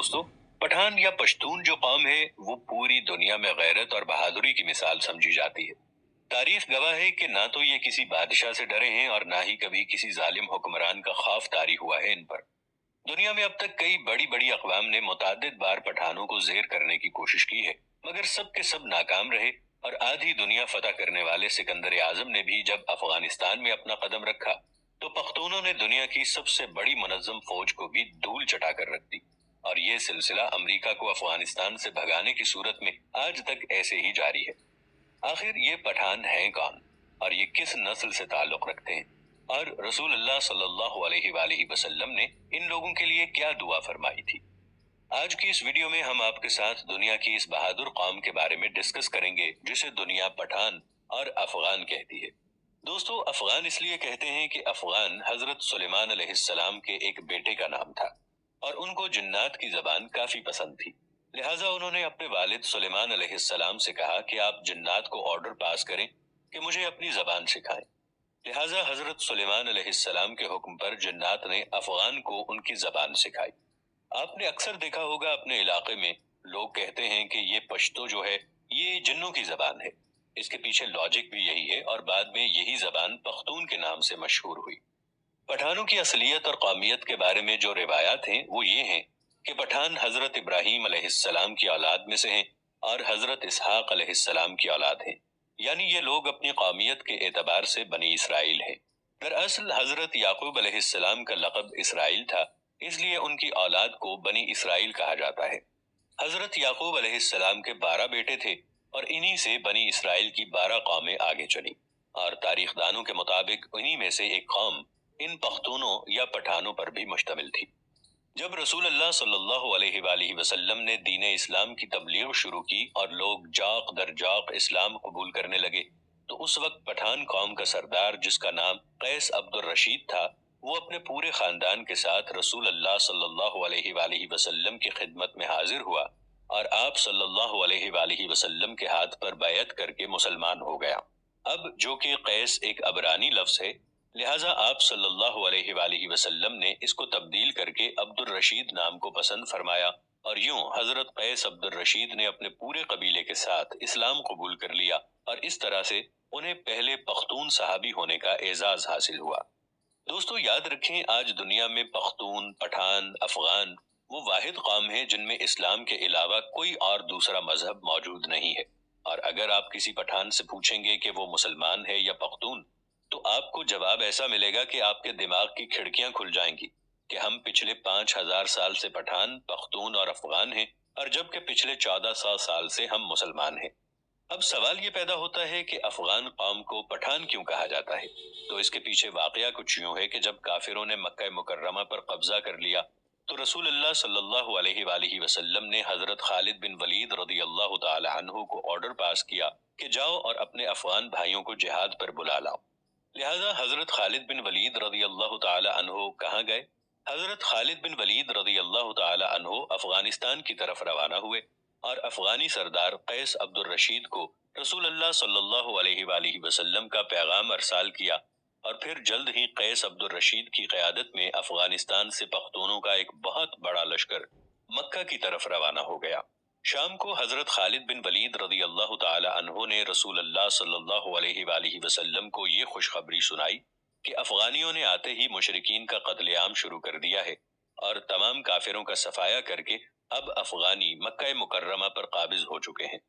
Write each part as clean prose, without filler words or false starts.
دوستو، پٹھان یا پشتون جو قوم ہے وہ پوری دنیا میں غیرت اور بہادری کی مثال سمجھی جاتی ہے۔ تاریخ گواہ ہے کہ نہ تو یہ کسی بادشاہ سے ڈرے ہیں اور نہ ہی کبھی کسی ظالم حکمران کا خوف طاری ہوا ہے ان پر۔ دنیا میں اب تک کئی بڑی بڑی اقوام نے متعدد بار پٹھانوں کو زیر کرنے کی کوشش کی ہے، مگر سب کے سب ناکام رہے، اور آدھی دنیا فتح کرنے والے سکندر اعظم نے بھی جب افغانستان میں اپنا قدم رکھا تو پختونوں نے دنیا کی سب سے بڑی منظم فوج کو بھی دھول چٹا کر رکھ دی، اور یہ سلسلہ امریکہ کو افغانستان سے بھگانے کی صورت میں آج تک ایسے ہی جاری ہے۔ آخر یہ پٹھان ہیں کون اور یہ کس نسل سے تعلق رکھتے ہیں، اور رسول اللہ صلی اللہ علیہ وآلہ وسلم نے ان لوگوں کے لیے کیا دعا فرمائی تھی؟ آج کی اس ویڈیو میں ہم آپ کے ساتھ دنیا کی اس بہادر قوم کے بارے میں ڈسکس کریں گے جسے دنیا پٹھان اور افغان کہتی ہے۔ دوستو، افغان اس لیے کہتے ہیں کہ افغان حضرت سلیمان علیہ السلام کے ایک بیٹے کا نام تھا، اور ان کو جنات کی زبان کافی پسند تھی، لہٰذا انہوں نے اپنے والد سلیمان علیہ السلام سے کہا کہ آپ جنات کو آرڈر پاس کریں کہ مجھے اپنی زبان سکھائیں۔ لہٰذا حضرت سلیمان علیہ السلام کے حکم پر جنات نے افغان کو ان کی زبان سکھائی۔ آپ نے اکثر دیکھا ہوگا اپنے علاقے میں لوگ کہتے ہیں کہ یہ پشتو جو ہے یہ جنوں کی زبان ہے۔ اس کے پیچھے لاجک بھی یہی ہے، اور بعد میں یہی زبان پختون کے نام سے مشہور ہوئی۔ پٹھانوں کی اصلیت اور قومیت کے بارے میں جو روایات ہیں وہ یہ ہیں کہ پٹھان حضرت ابراہیم علیہ السلام کی اولاد میں سے ہیں اور حضرت اسحاق علیہ السلام کی اولاد ہیں، یعنی یہ لوگ اپنی قومیت کے اعتبار سے بنی اسرائیل ہیں۔ دراصل حضرت یعقوب علیہ السلام کا لقب اسرائیل تھا، اس لیے ان کی اولاد کو بنی اسرائیل کہا جاتا ہے۔ حضرت یعقوب علیہ السلام کے 12 بیٹے تھے، اور انہی سے بنی اسرائیل کی 12 قومیں آگے چلیں، اور تاریخ دانوں کے مطابق انہی میں سے ایک قوم ان پختونوں یا پٹھانوں پر بھی مشتمل تھی۔ جب رسول اللہ صلی اللہ علیہ وآلہ وسلم نے دین اسلام کی تبلیغ شروع کی اور لوگ جاق در جاق اسلام قبول کرنے لگے، تو اس وقت پٹھان قوم کا سردار جس کا نام قیس عبد الرشید تھا، وہ اپنے پورے خاندان کے ساتھ رسول اللہ صلی اللہ علیہ وآلہ وسلم کی خدمت میں حاضر ہوا، اور آپ صلی اللہ علیہ وآلہ وسلم کے ہاتھ پر بیعت کر کے مسلمان ہو گیا۔ اب جو کہ قیس ایک عبرانی لفظ ہے، لہٰذا آپ صلی اللہ علیہ وآلہ وسلم نے اس کو تبدیل کر کے عبد الرشید نام کو پسند فرمایا، اور یوں حضرت قیس عبد الرشید نے اپنے پورے قبیلے کے ساتھ اسلام قبول کر لیا، اور اس طرح سے انہیں پہلے پختون صحابی ہونے کا اعزاز حاصل ہوا۔ دوستو، یاد رکھیں آج دنیا میں پختون، پٹھان، افغان وہ واحد قوم ہے جن میں اسلام کے علاوہ کوئی اور دوسرا مذہب موجود نہیں ہے، اور اگر آپ کسی پٹھان سے پوچھیں گے کہ وہ مسلمان ہے یا پختون، تو آپ کو جواب ایسا ملے گا کہ آپ کے دماغ کی کھڑکیاں کھل جائیں گی کہ ہم پچھلے 5000 سال سے پٹھان، پختون اور افغان ہیں، اور جبکہ پچھلے 1400 سال سے ہم مسلمان ہیں۔ اب سوال یہ پیدا ہوتا ہے کہ افغان قوم کو پٹھان کیوں کہا جاتا ہے؟ تو اس کے پیچھے واقعہ کچھ یوں ہے کہ جب کافروں نے مکہ مکرمہ پر قبضہ کر لیا تو رسول اللہ صلی اللہ علیہ وآلہ وسلم نے حضرت خالد بن ولید رضی اللہ تعالی عنہ کو آرڈر پاس کیا کہ جاؤ اور اپنے افغان بھائیوں کو جہاد پر بلا لاؤ۔ لہٰذا حضرت خالد بن ولید رضی اللہ تعالی عنہ کہاں گئے؟ حضرت خالد بن ولید رضی اللہ تعالی عنہ افغانستان کی طرف روانہ ہوئے، اور افغانی سردار قیس عبد الرشید کو رسول اللہ صلی اللہ علیہ وآلہ وسلم کا پیغام ارسال کیا، اور پھر جلد ہی قیس عبد الرشید کی قیادت میں افغانستان سے پختونوں کا ایک بہت بڑا لشکر مکہ کی طرف روانہ ہو گیا۔ شام کو حضرت خالد بن ولید رضی اللہ تعالی عنہ نے رسول اللہ صلی اللہ علیہ وآلہ وسلم کو یہ خوشخبری سنائی کہ افغانیوں نے آتے ہی مشرکین کا قتل عام شروع کر دیا ہے، اور تمام کافروں کا صفایا کر کے اب افغانی مکہ مکرمہ پر قابض ہو چکے ہیں۔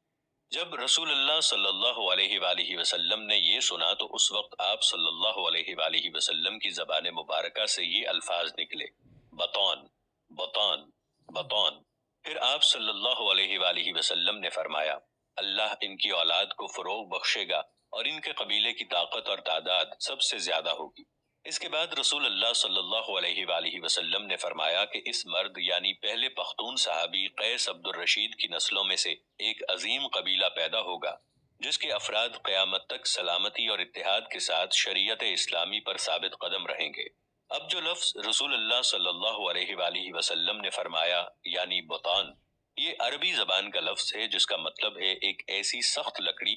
جب رسول اللہ صلی اللہ علیہ وآلہ وسلم نے یہ سنا تو اس وقت آپ صلی اللہ علیہ وآلہ وسلم کی زبان مبارکہ سے یہ الفاظ نکلے: بطون، بطون، بطون۔ پھر آپ صلی اللہ علیہ وآلہ وسلم نے فرمایا: اللہ ان کی اولاد کو فروغ بخشے گا، اور ان کے قبیلے کی طاقت اور تعداد سب سے زیادہ ہوگی۔ اس کے بعد رسول اللہ صلی اللہ علیہ وآلہ وسلم نے فرمایا کہ اس مرد یعنی پہلے پختون صحابی قیس عبد الرشید کی نسلوں میں سے ایک عظیم قبیلہ پیدا ہوگا جس کے افراد قیامت تک سلامتی اور اتحاد کے ساتھ شریعت اسلامی پر ثابت قدم رہیں گے۔ اب جو لفظ رسول اللہ صلی اللہ علیہ وآلہ وسلم نے فرمایا یعنی بطان، یہ عربی زبان کا لفظ ہے جس کا مطلب ہے ایک ایسی سخت لکڑی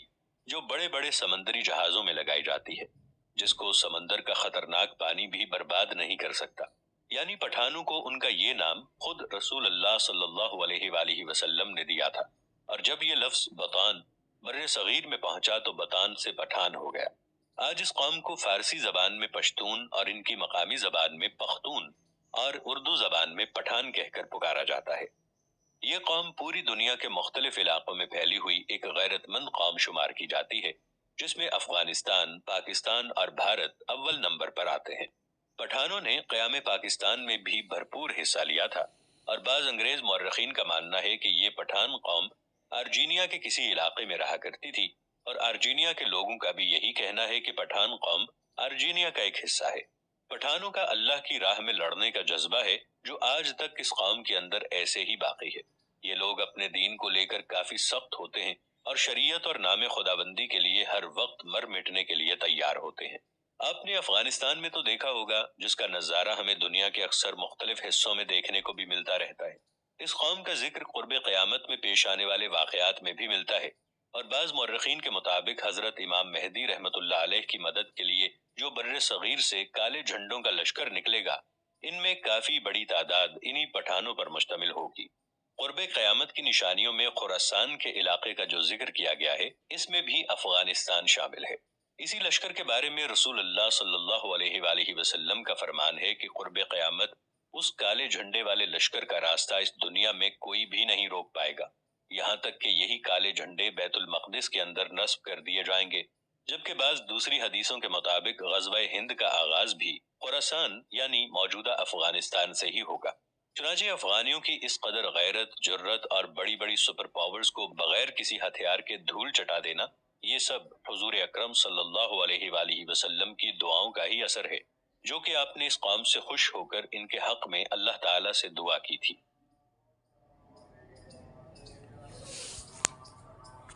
جو بڑے بڑے سمندری جہازوں میں لگائی جاتی ہے، جس کو سمندر کا خطرناک پانی بھی برباد نہیں کر سکتا، یعنی پٹھانوں کو ان کا یہ نام خود رسول اللہ صلی اللہ علیہ وآلہ وسلم نے دیا تھا، اور جب یہ لفظ بطان بر صغیر میں پہنچا تو بطان سے پٹھان ہو گیا۔ آج اس قوم کو فارسی زبان میں پشتون اور ان کی مقامی زبان میں پختون اور اردو زبان میں پٹھان کہہ کر پکارا جاتا ہے۔ یہ قوم پوری دنیا کے مختلف علاقوں میں پھیلی ہوئی ایک غیرت مند قوم شمار کی جاتی ہے، جس میں افغانستان، پاکستان اور بھارت اول نمبر پر آتے ہیں۔ پٹھانوں نے قیام پاکستان میں بھی بھرپور حصہ لیا تھا، اور بعض انگریز مورخین کا ماننا ہے کہ یہ پٹھان قوم ارجینیا کے کسی علاقے میں رہا کرتی تھی، اور ارجینیا کے لوگوں کا بھی یہی کہنا ہے کہ پٹھان قوم ارجینیا کا ایک حصہ ہے۔ پٹھانوں کا اللہ کی راہ میں لڑنے کا جذبہ ہے جو آج تک اس قوم کے اندر ایسے ہی باقی ہے۔ یہ لوگ اپنے دین کو لے کر کافی سخت ہوتے ہیں اور شریعت اور نام خداوندی کے لیے ہر وقت مر مٹنے کے لیے تیار ہوتے ہیں۔ آپ نے افغانستان میں تو دیکھا ہوگا، جس کا نظارہ ہمیں دنیا کے اکثر مختلف حصوں میں دیکھنے کو بھی ملتا رہتا ہے۔ اس قوم کا ذکر قرب قیامت میں پیش آنے والے واقعات میں بھی ملتا ہے، اور بعض مورخین کے مطابق حضرت امام مہدی رحمت اللہ علیہ کی مدد کے لیے جو بر صغیر سے کالے جھنڈوں کا لشکر نکلے گا، ان میں کافی بڑی تعداد انہی پٹھانوں پر مشتمل ہوگی۔ قرب قیامت کی نشانیوں میں خراسان کے علاقے کا جو ذکر کیا گیا ہے، اس میں بھی افغانستان شامل ہے۔ اسی لشکر کے بارے میں رسول اللہ صلی اللہ علیہ وآلہ وسلم کا فرمان ہے کہ قرب قیامت اس کالے جھنڈے والے لشکر کا راستہ اس دنیا میں کوئی بھی نہیں روک پائے گا، یہاں تک کہ یہی کالے جھنڈے بیت المقدس کے اندر نصب کر دیے جائیں گے، جبکہ بعض دوسری حدیثوں کے مطابق غزوہ ہند کا آغاز بھی خراسان یعنی موجودہ افغانستان سے ہی ہوگا۔ چنانچہ افغانیوں کی اس قدر غیرت، جرت اور بڑی بڑی سپر پاورز کو بغیر کسی ہتھیار کے دھول چٹا دینا، یہ سب حضور اکرم صلی اللہ علیہ وآلہ وسلم کی دعاؤں کا ہی اثر ہے، جو کہ آپ نے اس قوم سے خوش ہو کر ان کے حق میں اللہ تعالیٰ سے دعا کی تھی۔